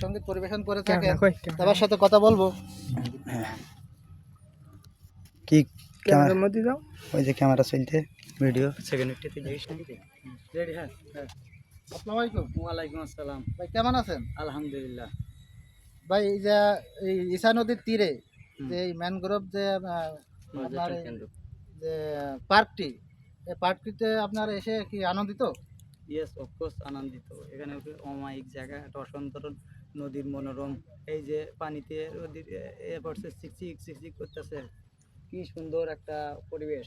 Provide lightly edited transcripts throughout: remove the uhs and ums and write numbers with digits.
সঙ্গীত পরিবেশন করে থাকেন, তার সাথে কথা বলবো। কি ক্যামেরার মধ্যে দাও, ওই যে ক্যামেরা চলতে ভিডিও সেকেন্ডটিতে দেখিস নাকি? রেডি? হ্যাঁ। আসসালামু আলাইকুম। ওয়ালাইকুম আসসালাম। ভাই কেমন আছেন? আলহামদুলিল্লাহ। ভাই এই যে এই ঈশা নদীর তীরে যে এই ম্যানগ্রোভ যে আপনার যে পার্কটি, এই পার্কটিতে আপনারা এসে কি আনন্দিত? ইয়েস, অফকোর্স আনন্দিত। এখানে অমায়িক জায়গা, একটা অসন্তরণ নদীর মনোরম, এই যে পানিতে নদীর এ পড়ছে চিকচিক চিকচিক করতেছে, কি সুন্দর একটা পরিবেশ।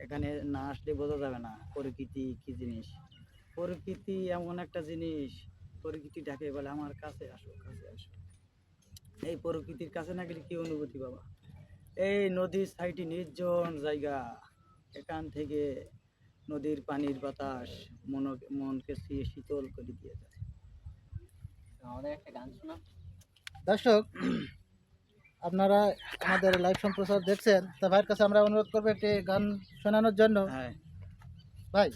এখানে না আসলে বোঝা যাবে না প্রকৃতি কি জিনিস। প্রকৃতি এমন একটা জিনিস, প্রকৃতি ডাকে বলে আমার কাছে আসো, কাছে আসো। এই প্রকৃতির কাছে না গেলে কি অনুভূতি বাবা। এই নদীর সাইডে নির্জন জায়গা, এখান থেকে নদীর পানির বাতাস মনকে শীতল করে দিয়ে যায়। আমাদের একটা গান শোনা। দর্শক, আপনারা আমাদের লাইভ সম্প্রচার দেখছেন, তা ভাইয়ের কাছে আমরা অনুরোধ করবো একটি গান শোনানোর জন্য। হ্যাঁ ভাই,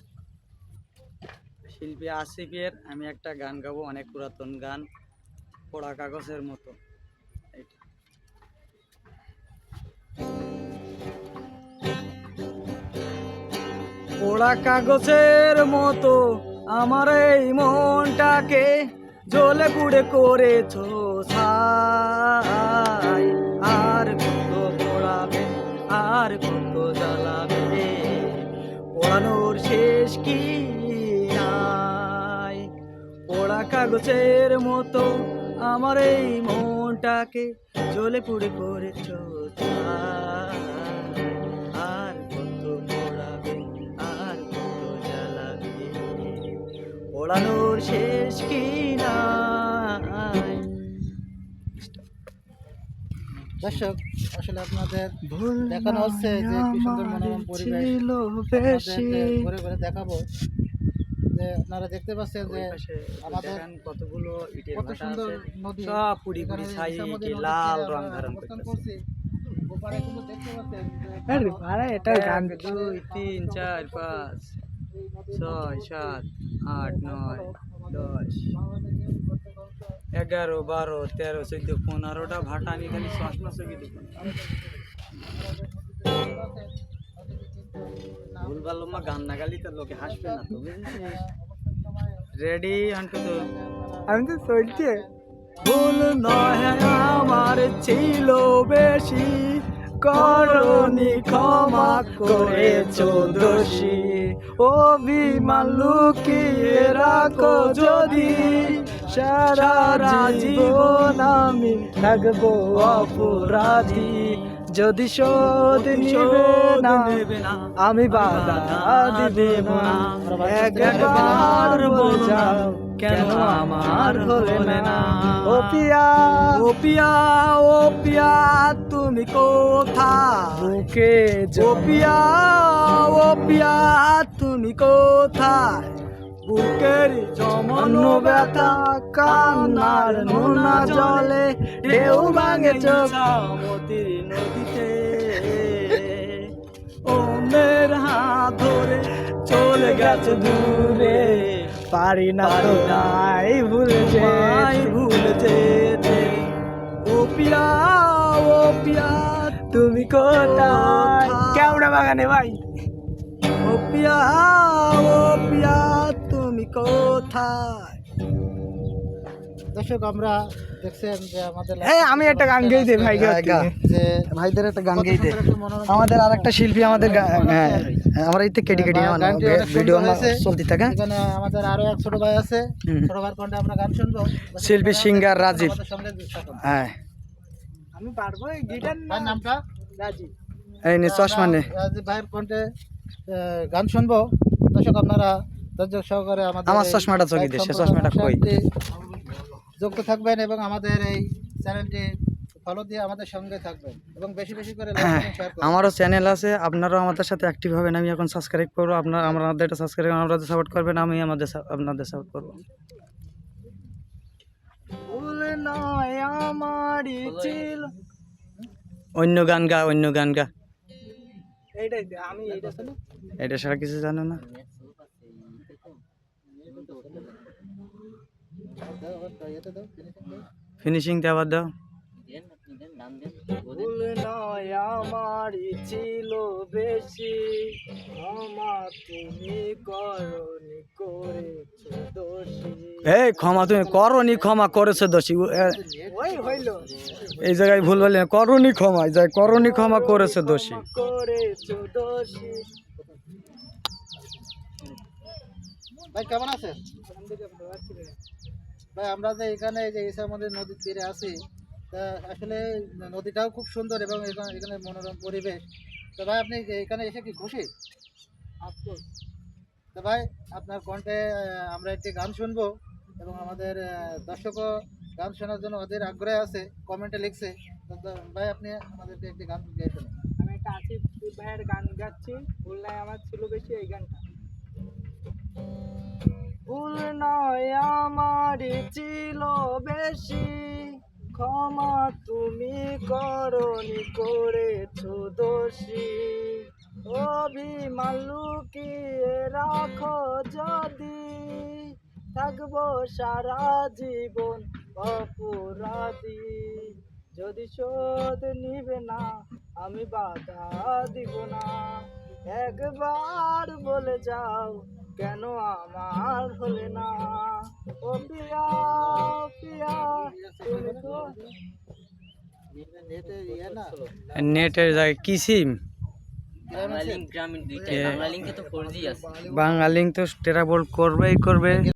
শিল্পী আসিফের আমি একটা গান গাবো, অনেক পুরাতন গান, পোড়া কাগজের মতো। পোড়া কাগজের মতো আমার এই মনটাকে জ্বলে পুড়ে করেছো ছাই। আর কত পোড়াবে, আর কত জ্বালাবে, পোড়ানোর শেষ কি নাই। পোড়া কাগজের মতো আমার এই মনটাকে জ্বলে পুড়ে করেছো ছাই। আর কত পোড়াবে, আর কত জ্বালাবে, পোড়ানোর শেষ কি নাই। দর্শক, আসলে আপনাদের দেখানো হচ্ছে যে কি সুন্দর মনোরম পরিবেশ, ঘুরে ঘুরে দেখাবো। যে আপনারা দেখতে পাচ্ছেন যে আমাদের কতগুলো কত সুন্দর নদী, সব পুরি পুরি ছাই লাল রং ধারণ করছে। ওপারে কিন্তু দেখতে পাচ্ছেন এটা গান 2 3 4 5 6 7 8 9 10 11 12 13 14 15টা ভাটা আমি খালি চশমা ছবি দেখি। ভুলভাল গান না গালি তো লোকে হাসবে না তো, বুঝেছিস? রেডি হান্টু তো আমি তো চলছে। ভুল নয় আমার ছিল বেশি, করনি ক্ষমা করেছো দোষী। অভিমান লুকিয়ে রাখো যদি, সারা জীবন আমি থাকবো অপরাধী। যদি শোধ নিবে না আমি বাধা দিব না। একবার বোঝাও কেন আমার হলে না। ও পিয়া, ও পিয়া, ও পিয়া তুমি কোথায়? বুকে ও পিয়া, ও পিয়া তুমি কোথায়? বুকের জমানো ব্যথা কান্নার নোনা জলে ঢেউ ভাঙে চোখের নদীতে। ও মের হাত ধরে চলে গেছে দূরে, পারি না তো নাই ভুলে যেতে। ও পিয়া, ও পিয়া তুমি কোথায়? কেমন বাগানে ভাই? ও পিয়া, ও পিয়া তুমি কোথায়? দর্শক, আমরা দেখছেন যে আমাদের আমি একটা গান গেয়ে দে ভাই, যে ভাইদের একটা গান গেয়ে দে। আমাদের আর একটা শিল্পী আমাদের আমরা এই কেটে কেটে ভিডিও চলতে থাকে। এখানে আমাদের আরো এক ছোট ভাই আছে, ছোট ভাইয়ের কণ্ঠে আমরা গান শুনবো। শিল্পী সিঙ্গার রাজীব। হ্যাঁ, আমি পারবো। এই গিটার নামটা রাজীব। এই নে চশমা নে। রাজীব ভাইয়ের কণ্ঠে গান শুনবো। দর্শক, আপনারা ধৈর্য সহকারে আমার চশমাটা চকি দে, সে চশমাটা কই যুক্ত থাকবেন এবং আমাদের এই চ্যানেলটি ফলো দিয়ে আমাদের সঙ্গে থাকবেন এবং বেশি বেশি করে লাইক এবং শেয়ার করুন। আমারও চ্যানেল আছে, আপনারাও আমাদের সাথে অ্যাক্টিভ হবেন। আমি এখন সাবস্ক্রাইব করবো, আপনারা আমাদের এটা সাবস্ক্রাইব আমাদের সাপোর্ট করবেন, আমি আপনাদের সাপোর্ট করবো। ভুল নয় আমারই ছিল। অন্য গান গা, অন্য গান গা। এটা ছাড়া কিছু জানো না? দাও আবার ইয়েতে দাও finishing দাও। ফিনিশিংটা আবার দাও। ভুল নয় আমারই ছিল বেশি, ক্ষমা তুমি করনি করেছো দোষী। এই ক্ষমা তুমি করনি, ক্ষমা করেছে দোষী। ওই হইলো এই জায়গায় ভুল বললেন, করনি ক্ষমা, এই জায়গায় করনি ক্ষমা করেছে দোষী। করেছো দোষী। ভাই কেমন আছেন? ভাই আমরা যে এখানে এই যে ইসামন্দির নদীর তীরে আছি, তা আসলে নদীটাও খুব সুন্দর এবং এখানে মনোরম পরিবেশ। তো ভাই আপনি এখানে এসে কি খুশি? তো ভাই আপনার কণ্ঠে আমরা একটি গান শুনবো এবং আমাদের দর্শকও গান শোনার জন্য ওদের আগ্রহ আছে, কমেন্টে লিখছে। তো ভাই আপনি আমাদেরকে একটি গান গেয়ে শোনান। আমি একটা আসিফ ভাইয়ের গান গাচ্ছি, ভুল নাই আমার ছিল বেশি, এই গানটা। ভুল নয় আমারই ছিল বেশি, ক্ষমা তুমি করনি করেছো দোষী। অভিমান লুকিয়ে রাখো যদি, থাকবো সারা জীবন অপরাধী। যদি শোধ নিবে না আমি বাধা দিব না, একবার বলে যাও কেন আমার হলে না। ও পিয়া পিয়া তুমি তো নেটে ইয়ে না নেটের জায়গায় কি সিম? গ্রামীণ বাংলা লিঙ্ক তো টেরাবোল্ট করবেই করবে।